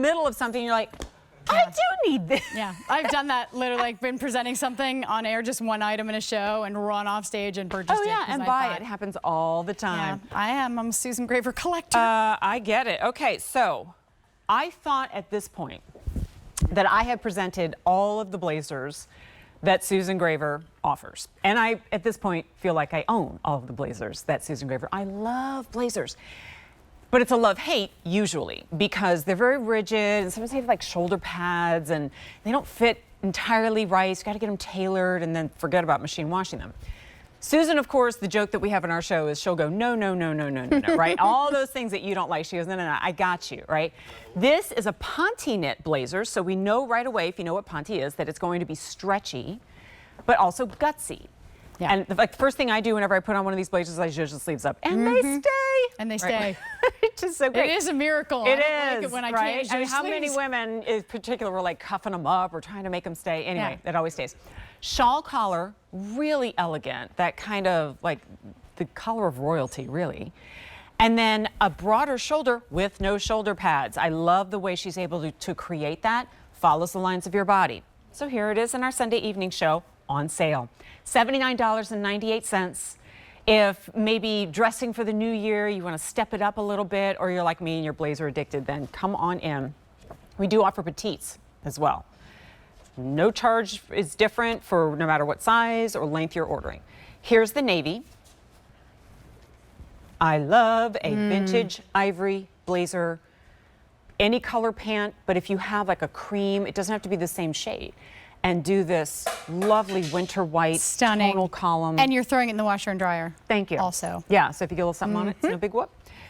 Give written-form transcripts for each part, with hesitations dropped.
middle of something, you're like, I do need this. Yeah, I've done that, literally, like been presenting something on air, just one item in a show, and run off stage and purchase it. Oh yeah, and buy it. It happens all the time. Yeah, I'm a Susan Graver collector. I get it. Okay, so I thought at this point that I had presented all of the blazers that Susan Graver offers. And I, at this point, feel like I own all of the blazers that Susan Graver. I love blazers. But it's a love-hate, usually, because they're very rigid, and sometimes they have like shoulder pads, and they don't fit entirely right. You got to get them tailored, and then forget about machine washing them. Susan, of course, the joke that we have in our show is she'll go, no, no, no, no, no, no, no, right? All those things that you don't like. She goes, no, no, no, I got you, right? This is a Ponte knit blazer, so we know right away, if you know what Ponte is, that it's going to be stretchy, but also gutsy. Yeah. And the first thing I do whenever I put on one of these blazers, I zhuzh the sleeves up, and they stay. And they stay. It's just so great. It is a miracle. It I is, like it when I right? can't I mean, how many women in particular were like cuffing them up or trying to make them stay? Anyway, it always stays. Shawl collar, really elegant. That kind of like the color of royalty, really. And then a broader shoulder with no shoulder pads. I love the way she's able to create that. Follows the lines of your body. So here it is in our Sunday evening show, on sale. $79.98. If maybe dressing for the new year, you want to step it up a little bit, or you're like me and you're blazer addicted, then come on in. We do offer petites as well. No charge is different for no matter what size or length you're ordering. Here's the navy. I love a vintage ivory blazer, any color pant, but if you have like a cream, it doesn't have to be the same shade. And do this lovely winter white stunning tonal column. And you're throwing it in the washer and dryer. Thank you. Also. Yeah, so if you get a little something on it, it's no big whoop.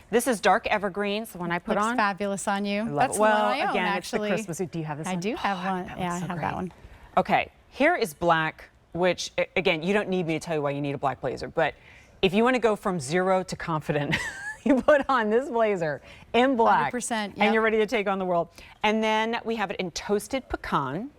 This is dark evergreen, so when I put Looks on. fabulous on you. That's the one I own, again, actually. it's the Christmas. Do you have this one? I do have one. Yeah, I so have great. that one. Okay, here is black, which, again, you don't need me to tell you why you need a black blazer, but if you want to go from zero to confident, you put on this blazer in black, 100%, and you're ready to take on the world. And then we have it in toasted pecan.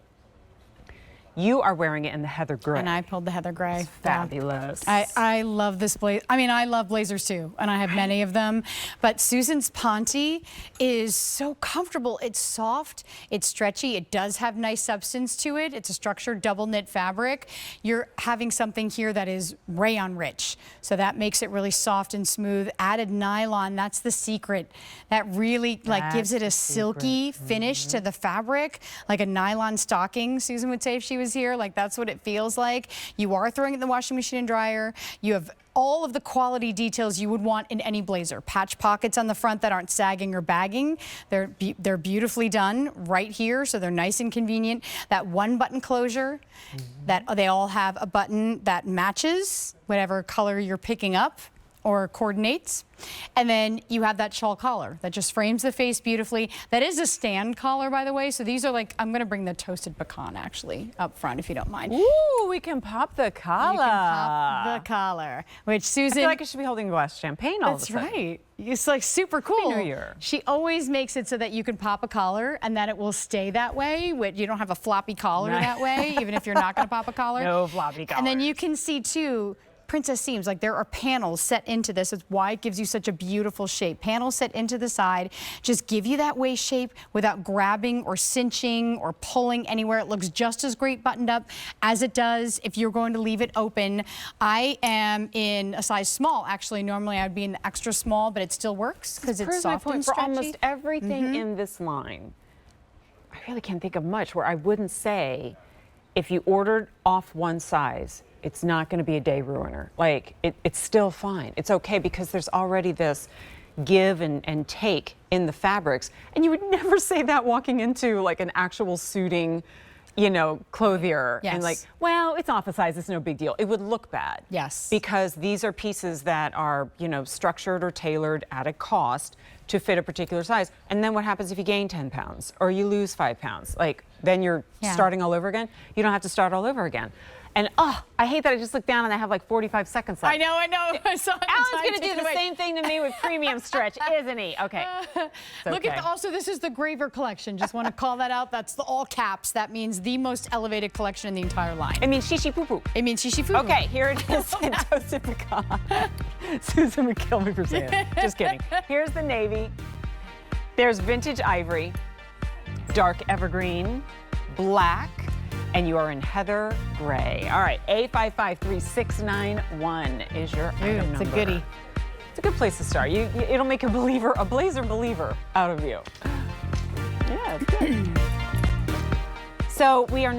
You are wearing it in the heather gray. And I pulled the heather gray. It's fabulous. I love this blazer. I mean, I love blazers too, and I have many of them. But Susan's Ponte is so comfortable. It's soft, it's stretchy, it does have nice substance to it. It's a structured double knit fabric. You're having something here that is rayon rich, so that makes it really soft and smooth. Added nylon, that's the secret. That really gives it a silky finish to the fabric, like a nylon stocking, Susan would say if she was here. Like, that's what it feels like. You are throwing it in the washing machine and dryer. You have all of the quality details you would want in any blazer. Patch pockets on the front that aren't sagging or bagging. They're beautifully done right here, so they're nice and convenient. That one button closure, that they all have a button that matches whatever color you're picking up or coordinates. And then you have that shawl collar that just frames the face beautifully. That is a stand collar, by the way. So these are like, I'm going to bring the toasted pecan actually up front if you don't mind. Ooh, we can pop the collar. You can pop the collar, which Susan. I feel like I should be holding a glass of champagne all of a sudden. That's right. It's like super cool. Happy New Year. She always makes it so that you can pop a collar and that it will stay that way. You don't have a floppy collar that way, even if you're not going to pop a collar. No floppy collar. And then you can see too, princess seams, like there are panels set into this. It's why it gives you such a beautiful shape. Panels set into the side just give you that waist shape without grabbing or cinching or pulling anywhere. It looks just as great buttoned up as it does if you're going to leave it open. I am in a size small. Actually, normally I'd be in the extra small, but it still works because it's soft and stretchy. For almost everything in this line, I really can't think of much where I wouldn't say if you ordered off one size, it's not going to be a day ruiner. Like, it's still fine. It's okay because there's already this give and take in the fabrics. And you would never say that walking into like an actual suiting, you know, clothier. Yes. And like, well, it's off a size, it's no big deal. It would look bad. Yes. Because these are pieces that are, you know, structured or tailored at a cost to fit a particular size. And then what happens if you gain 10 pounds or you lose 5 pounds? Like, then you're starting all over again? You don't have to start all over again. And I hate that I just looked down and I have like 45 seconds left. I know. I saw it. Alan's going to do the same thing to me with premium stretch, isn't he? Okay. Look at also, this is the Graver collection. Just want to call that out. That's the all caps. That means the most elevated collection in the entire line. It means shishi poo poo. It means shishi poo poo. Okay, here it is in toasted pecan. Susan would kill me for saying it. Just kidding. Here's the navy. There's vintage ivory. dark evergreen, black, and you are in heather gray. All right, A553691 is your item It's a number. goodie. It's a good place to start. It'll make a blazer believer out of you. Yeah, it's good. So we are